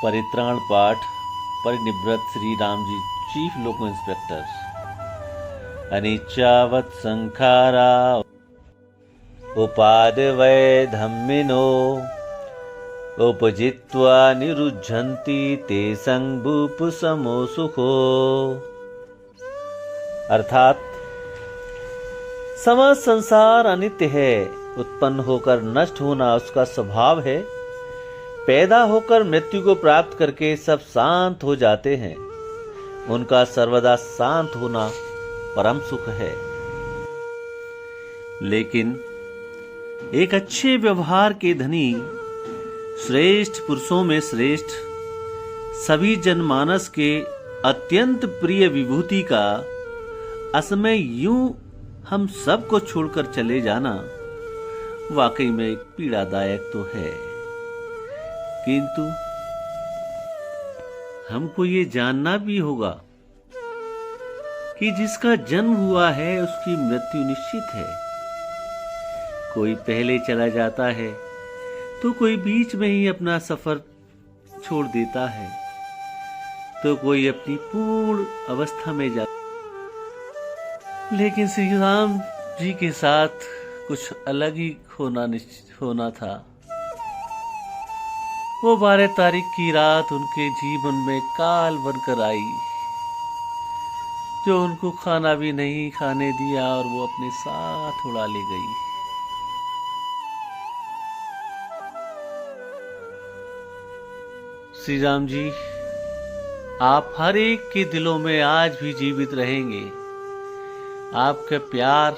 परित्राण पाठ परिनिवृत्त श्री राम जी चीफ लोको इंस्पेक्टर। अनिच्चावत् संखारा उपादवै धम्मिनो उपजित्वा निरुज्झन्ति ते संभूप समो सुखो। अर्थात समस्त संसार अनित्य है, उत्पन्न होकर नष्ट होना उसका स्वभाव है, पैदा होकर मृत्यु को प्राप्त करके सब शांत हो जाते हैं, उनका सर्वदा शांत होना परम सुख है। लेकिन एक अच्छे व्यवहार के धनी श्रेष्ठ पुरुषों में श्रेष्ठ, सभी जनमानस के अत्यंत प्रिय विभूति का असमय यूं हम सबको छोड़कर चले जाना वाकई में एक पीड़ादायक तो है, किंतु हमको ये जानना भी होगा कि जिसका जन्म हुआ है उसकी मृत्यु निश्चित है। कोई पहले चला जाता है तो कोई बीच में ही अपना सफर छोड़ देता है, तो कोई अपनी पूर्ण अवस्था में जाता। लेकिन श्री राम जी के साथ कुछ अलग ही होना था। वो 12 तारीख की रात उनके जीवन में काल बनकर आई, जो उनको खाना भी नहीं खाने दिया और वो अपने साथ उड़ा ले गई। श्री राम जी, आप हर एक के दिलों में आज भी जीवित रहेंगे। आपका प्यार,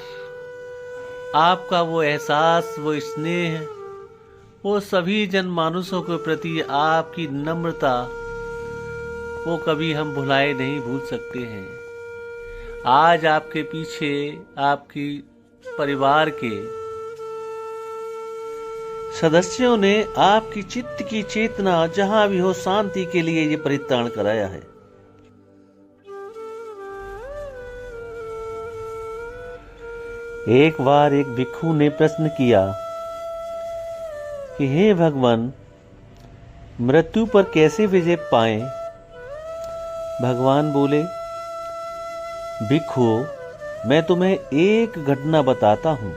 आपका वो एहसास, वो स्नेह, वो सभी जनमानुषों के प्रति आपकी नम्रता, वो कभी हम भुलाए नहीं भूल सकते हैं। आज आपके पीछे आपकी परिवार के सदस्यों ने आपकी चित्त की चेतना जहां भी हो शांति के लिए ये परित्राण कराया है। एक बार एक भिक्षु ने प्रश्न किया कि हे भगवान, मृत्यु पर कैसे विजय पाएं? भगवान बोले, भिक्षु, मैं तुम्हें एक घटना बताता हूं।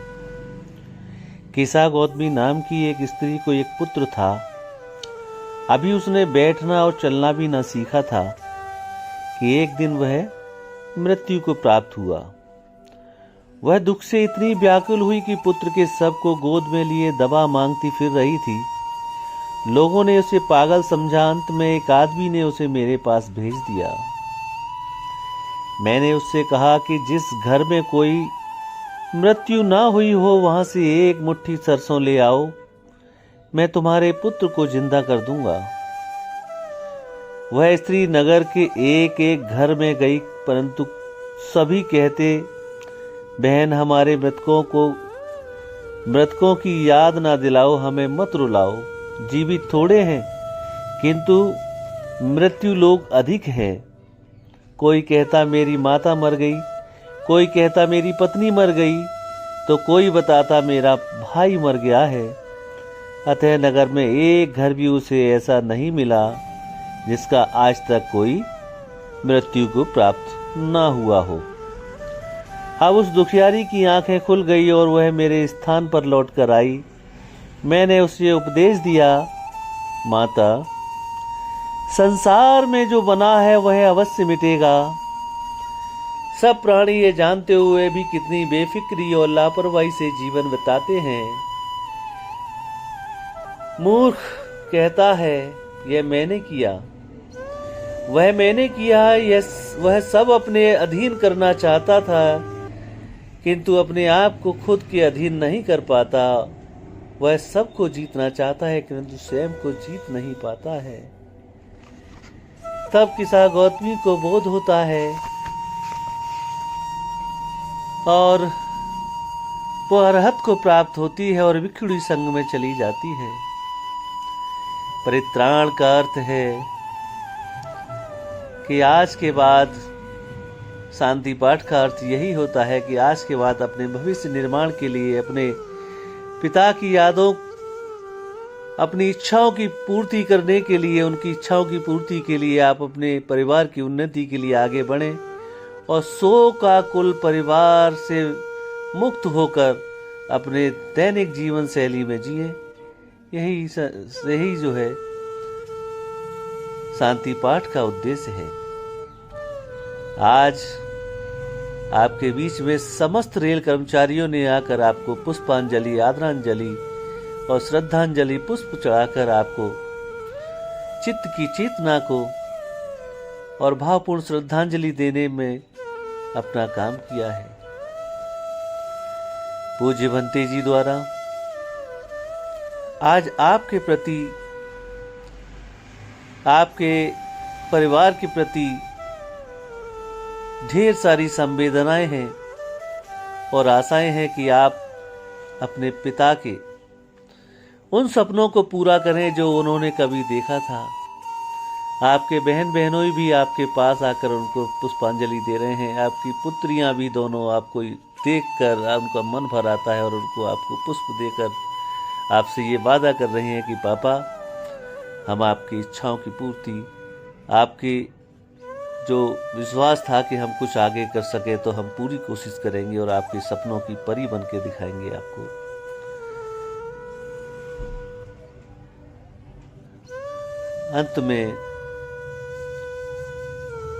किसा गौतमी नाम की एक स्त्री को एक पुत्र था। अभी उसने बैठना और चलना भी न सीखा था कि एक दिन वह मृत्यु को प्राप्त हुआ। वह दुख से इतनी व्याकुल हुई कि पुत्र के शव को गोद में लिए दवा मांगती फिर रही थी। लोगों ने उसे पागल समझा। अंत में एक आदमी ने उसे मेरे पास भेज दिया। मैंने उससे कहा कि जिस घर में कोई मृत्यु ना हुई हो वहां से एक मुट्ठी सरसों ले आओ, मैं तुम्हारे पुत्र को जिंदा कर दूंगा। वह स्त्री नगर के एक एक घर में गई, परंतु सभी कहते, बहन, हमारे मृतकों की याद ना दिलाओ, हमें मत रुलाओ। जीवित थोड़े हैं किंतु मृत्यु लोग अधिक हैं। कोई कहता मेरी माता मर गई, कोई कहता मेरी पत्नी मर गई, तो कोई बताता मेरा भाई मर गया है। अतः नगर में एक घर भी उसे ऐसा नहीं मिला जिसका आज तक कोई मृत्यु को प्राप्त ना हुआ हो। अब उस दुखियारी की आंखें खुल गई और वह मेरे स्थान पर लौट कर आई। मैंने उसे उपदेश दिया, माता, संसार में जो बना है वह अवश्य मिटेगा। सब प्राणी ये जानते हुए भी कितनी बेफिक्री और लापरवाही से जीवन बिताते हैं। मूर्ख कहता है यह मैंने किया, वह मैंने किया, वह सब अपने अधीन करना चाहता था, किंतु अपने आप को खुद के अधीन नहीं कर पाता। वह सबको जीतना चाहता है किंतु स्वयं को जीत नहीं पाता है। तब किसा गौतमी को बोध होता है और वो अरहत को प्राप्त होती है और विखुड़ी संग में चली जाती है। परित्राण का अर्थ है कि आज के बाद, शांति पाठ का अर्थ यही होता है कि आज के बाद अपने भविष्य निर्माण के लिए अपने पिता की यादों अपनी इच्छाओं की पूर्ति करने के लिए, उनकी इच्छाओं की पूर्ति के लिए आप अपने परिवार की उन्नति के लिए आगे बढ़ें और 100 का कुल परिवार से मुक्त होकर अपने दैनिक जीवन शैली में जिए। यही जो है शांति पाठ का उद्देश्य है। आज आपके बीच में समस्त रेल कर्मचारियों ने आकर आपको पुष्पांजलि, आदरांजलि और श्रद्धांजलि पुष्प चढ़ाकर आपको चित्त की चेतना को और भावपूर्ण श्रद्धांजलि देने में अपना काम किया है। पूज्य भंते जी द्वारा आज आपके प्रति, आपके परिवार के प्रति ढेर सारी संवेदनाएं हैं और आशाएं हैं कि आप अपने पिता के उन सपनों को पूरा करें जो उन्होंने कभी देखा था। आपके बहन बहनोई भी आपके पास आकर उनको पुष्पांजलि दे रहे हैं। आपकी पुत्रियां भी दोनों आपको देखकर उनका मन भर आता है और उनको आपको पुष्प देकर आपसे ये वादा कर रहे हैं कि पापा, हम आपकी इच्छाओं की पूर्ति, आपकी जो विश्वास था कि हम कुछ आगे कर सके तो हम पूरी कोशिश करेंगे और आपके सपनों की परी बन के दिखाएंगे आपको। अंत में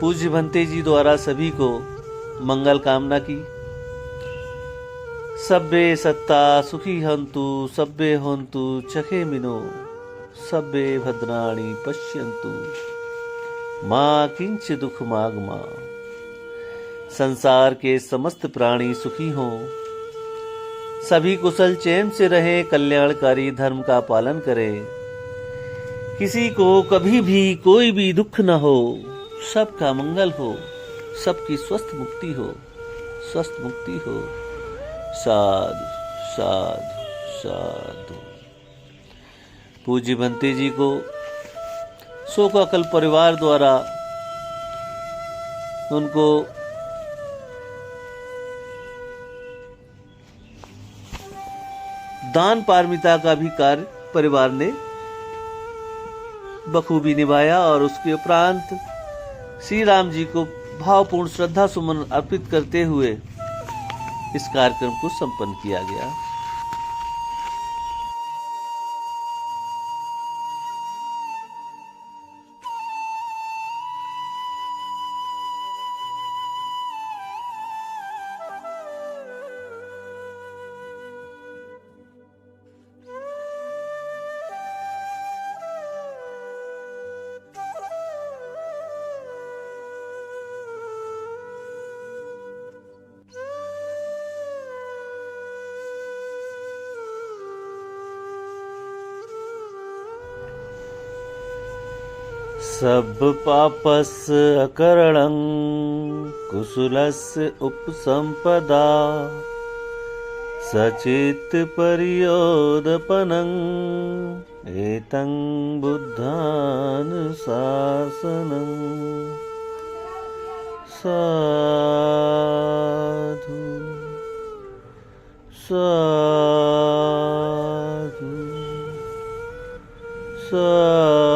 पूज्य भंते जी द्वारा सभी को मंगल कामना की। सब्बे सत्ता सुखी हंतु, सब्बे हंतु चखेमिनो, सब्बे भद्राणि पश्यन्तु, मां किंच दुख मागमा। संसार के समस्त प्राणी सुखी हों, सभी कुशल चैन से रहें, कल्याणकारी धर्म का पालन करें, किसी को कभी भी कोई भी दुख न हो, सबका मंगल हो, सबकी स्वस्थ मुक्ति हो, स्वस्थ मुक्ति हो। साधु साधु साधु। पूज्य भंते जी को शोकाकल परिवार द्वारा उनको दान पारमिता का भी कार्य परिवार ने बखूबी निभाया और उसके उपरांत श्री राम जी को भावपूर्ण श्रद्धा सुमन अर्पित करते हुए इस कार्यक्रम को संपन्न किया गया। सब पापस अकरणं कुशलस्य उपसंपदा, सचित परियोदपनं एतं बुद्धानुशासनं। साधु साधु साधु।